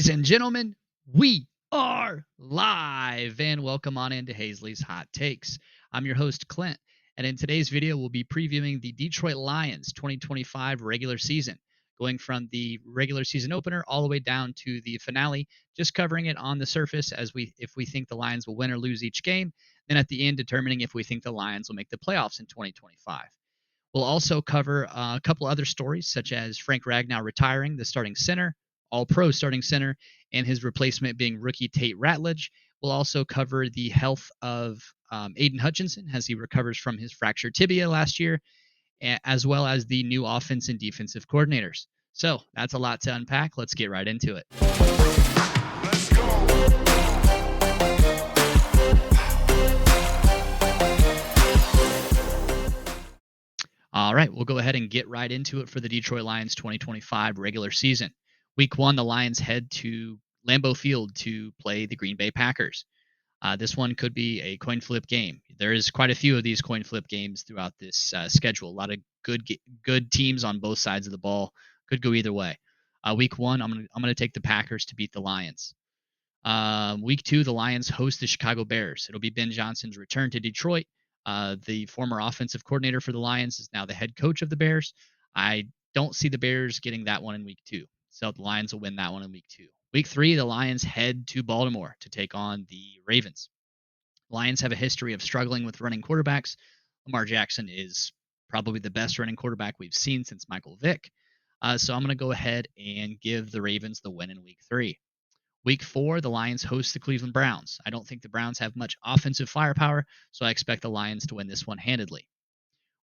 Ladies and gentlemen, we are live and welcome on into Hazley's Hot Takes. I'm your host, Clint, and in today's video, we'll be previewing the Detroit Lions 2025 regular season, going from the regular season opener all the way down to the finale, just covering it on the surface if we think the Lions will win or lose each game, then at the end determining if we think the Lions will make the playoffs in 2025. We'll also cover a couple other stories, such as Frank Ragnow retiring, the starting center, all-pro starting center, and his replacement being rookie Tate Ratledge. We'll also cover the health of Aiden Hutchinson as he recovers from his fractured tibia last year, as well as the new offense and defensive coordinators. So that's a lot to unpack. Let's get right into it. Let's go. All right, we'll go ahead and get right into it for the Detroit Lions 2025 regular season. Week 1, the Lions head to Lambeau Field to play the Green Bay Packers. This one could be a coin flip game. There is quite a few of these coin flip games throughout this schedule. A lot of good teams on both sides of the ball. Could go either way. Week 1, I'm gonna take the Packers to beat the Lions. Week 2, the Lions host the Chicago Bears. It'll be Ben Johnson's return to Detroit. The former offensive coordinator for the Lions is now the head coach of the Bears. I don't see the Bears getting that one in week 2. So the Lions will win that one in week 2. Week 3, the Lions head to Baltimore to take on the Ravens. Lions have a history of struggling with running quarterbacks. Lamar Jackson is probably the best running quarterback we've seen since Michael Vick. So I'm going to go ahead and give the Ravens the win in week 3. Week 4, the Lions host the Cleveland Browns. I don't think the Browns have much offensive firepower, so I expect the Lions to win this one handedly.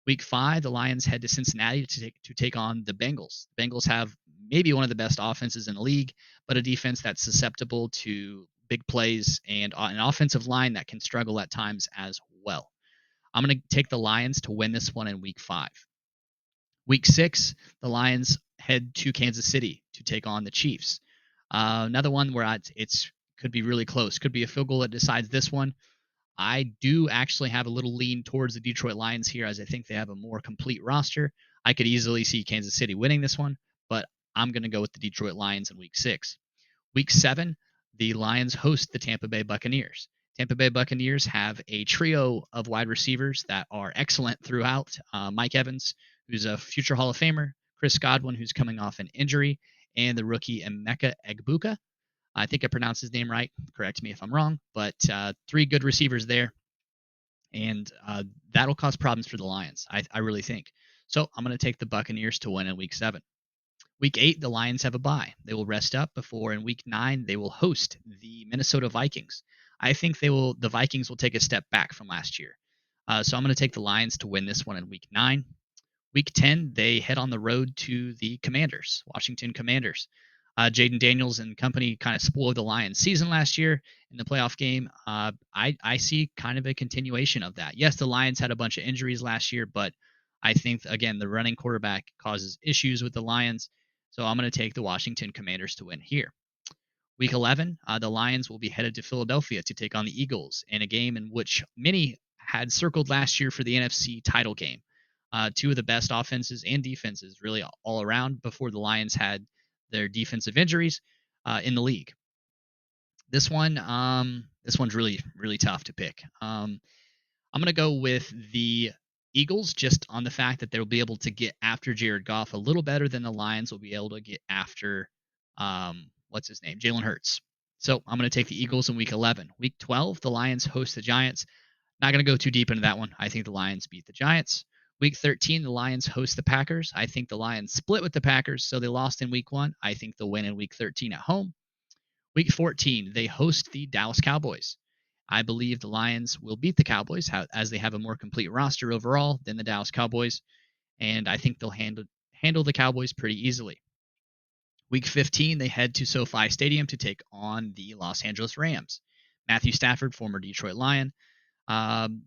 Week 5, the Lions head to Cincinnati to take on the Bengals. The Bengals have maybe one of the best offenses in the league, but a defense that's susceptible to big plays and an offensive line that can struggle at times as well. I'm going to take the Lions to win this one in Week 5. Week 6, the Lions head to Kansas City to take on the Chiefs. Another one where it's could be really close. Could be a field goal that decides this one. I do actually have a little lean towards the Detroit Lions here, as I think they have a more complete roster. I could easily see Kansas City winning this one, but I'm going to go with the Detroit Lions in Week 6. Week 7, the Lions host the Tampa Bay Buccaneers. Tampa Bay Buccaneers have a trio of wide receivers that are excellent throughout. Mike Evans, who's a future Hall of Famer, Chris Godwin, who's coming off an injury, and the rookie Emeka Egbuka. I think I pronounced his name right. Correct me if I'm wrong. But 3 good receivers there. And that'll cause problems for the Lions, I really think. So I'm going to take the Buccaneers to win in Week 7. Week 8, the Lions have a bye. They will rest up before in Week 9 they will host the Minnesota Vikings. I think the Vikings will take a step back from last year. So I'm going to take the Lions to win this one in Week 9. Week 10, they head on the road to the Commanders, Washington Commanders. Jaden Daniels and company kind of spoiled the Lions' season last year in the playoff game. I see kind of a continuation of that. Yes, the Lions had a bunch of injuries last year, but I think, again, the running quarterback causes issues with the Lions. So I'm going to take the Washington Commanders to win here. Week 11, the Lions will be headed to Philadelphia to take on the Eagles in a game in which many had circled last year for the NFC title game. 2 of the best offenses and defenses really all around before the Lions had their defensive injuries in the league. This one's really, really tough to pick. I'm going to go with the Eagles just on the fact that they'll be able to get after Jared Goff a little better than the Lions will be able to get after, Jalen Hurts. So I'm going to take the Eagles in Week 11. Week 12, the Lions host the Giants. Not going to go too deep into that one. I think the Lions beat the Giants. Week 13, the Lions host the Packers. I think the Lions split with the Packers, so they lost in Week 1. I think they'll win in Week 13 at home. Week 14, they host the Dallas Cowboys. I believe the Lions will beat the Cowboys as they have a more complete roster overall than the Dallas Cowboys, and I think they'll handle the Cowboys pretty easily. Week 15, they head to SoFi Stadium to take on the Los Angeles Rams. Matthew Stafford, former Detroit Lion.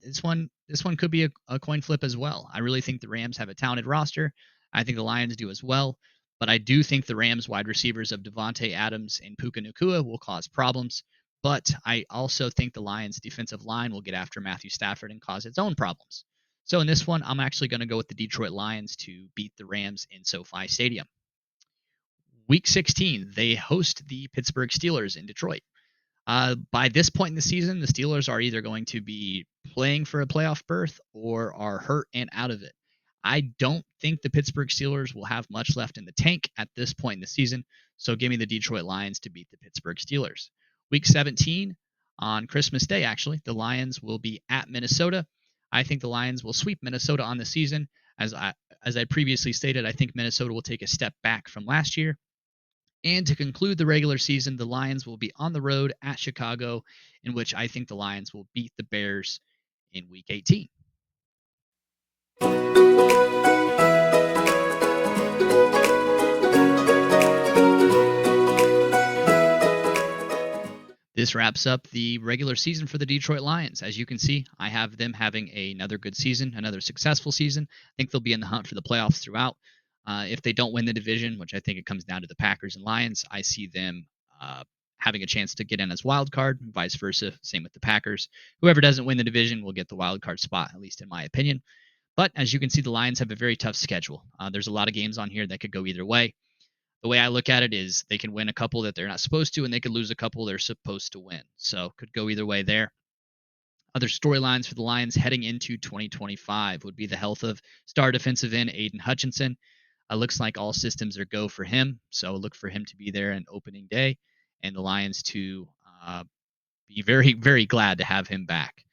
This one could be a coin flip as well. I really think the Rams have a talented roster. I think the Lions do as well. But I do think the Rams wide receivers of Devontae Adams and Puka Nacua will cause problems. But I also think the Lions defensive line will get after Matthew Stafford and cause its own problems. So in this one, I'm actually going to go with the Detroit Lions to beat the Rams in SoFi Stadium. Week 16, they host the Pittsburgh Steelers in Detroit. By this point in the season, the Steelers are either going to be playing for a playoff berth or are hurt and out of it. I don't think the Pittsburgh Steelers will have much left in the tank at this point in the season, so give me the Detroit Lions to beat the Pittsburgh Steelers. Week 17, on Christmas Day, actually, the Lions will be at Minnesota. I think the Lions will sweep Minnesota on the season. As I previously stated, I think Minnesota will take a step back from last year. And to conclude the regular season, the Lions will be on the road at Chicago, in which I think the Lions will beat the Bears in Week 18. This wraps up the regular season for the Detroit Lions. As you can see, I have them having another good season, another successful season. I think they'll be in the hunt for the playoffs throughout. If they don't win the division, which I think it comes down to the Packers and Lions, I see them having a chance to get in as wild card, vice versa. Same with the Packers. Whoever doesn't win the division will get the wild card spot, at least in my opinion. But as you can see, the Lions have a very tough schedule. There's a lot of games on here that could go either way. The way I look at it is they can win a couple that they're not supposed to, and they could lose a couple they're supposed to win. So could go either way there. Other storylines for the Lions heading into 2025 would be the health of star defensive end Aiden Hutchinson. Looks like all systems are go for him, so look for him to be there on opening day, and the Lions to be very, very glad to have him back.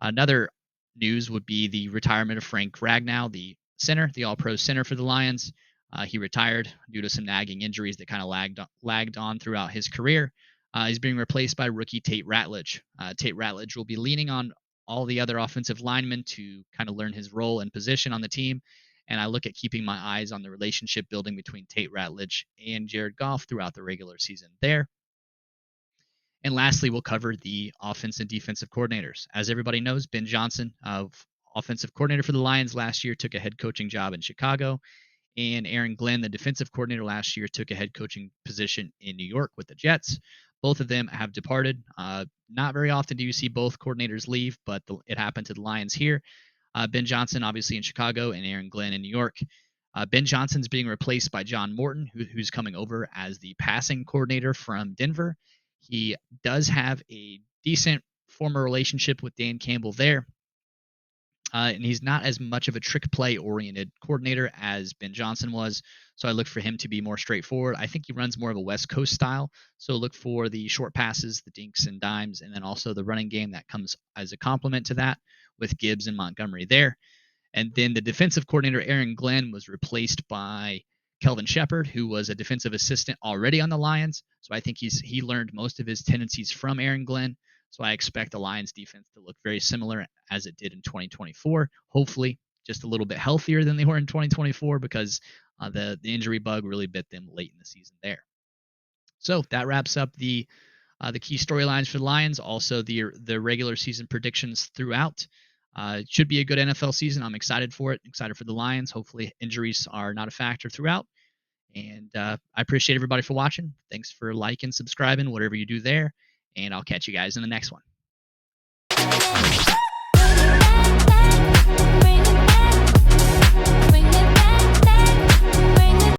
Another news would be the retirement of Frank Ragnow, the center, the All-Pro center for the Lions. He retired due to some nagging injuries that kind of lagged on throughout his career. He's being replaced by rookie Tate Ratledge. Tate Ratledge will be leaning on all the other offensive linemen to kind of learn his role and position on the team. And I look at keeping my eyes on the relationship building between Tate Ratledge and Jared Goff throughout the regular season there. And lastly, we'll cover the offense and defensive coordinators. As everybody knows, Ben Johnson, offensive coordinator for the Lions last year, took a head coaching job in Chicago. And Aaron Glenn, the defensive coordinator last year, took a head coaching position in New York with the Jets. Both of them have departed. Not very often do you see both coordinators leave, but it happened to the Lions here. Ben Johnson, obviously in Chicago, and Aaron Glenn in New York. Ben Johnson's being replaced by John Morton, who's coming over as the passing coordinator from Denver. He does have a decent former relationship with Dan Campbell there. And he's not as much of a trick play oriented coordinator as Ben Johnson was. So I look for him to be more straightforward. I think he runs more of a West Coast style. So look for the short passes, the dinks and dimes, and then also the running game that comes as a complement to that with Gibbs and Montgomery there. And then the defensive coordinator, Aaron Glenn, was replaced by Kelvin Shepard, who was a defensive assistant already on the Lions. So I think he learned most of his tendencies from Aaron Glenn. So I expect the Lions defense to look very similar as it did in 2024. Hopefully, just a little bit healthier than they were in 2024 because the injury bug really bit them late in the season there. So that wraps up the key storylines for the Lions. Also, the regular season predictions throughout. It should be a good NFL season. I'm excited for it. Excited for the Lions. Hopefully, injuries are not a factor throughout. And I appreciate everybody for watching. Thanks for liking, subscribing, whatever you do there. And I'll catch you guys in the next one.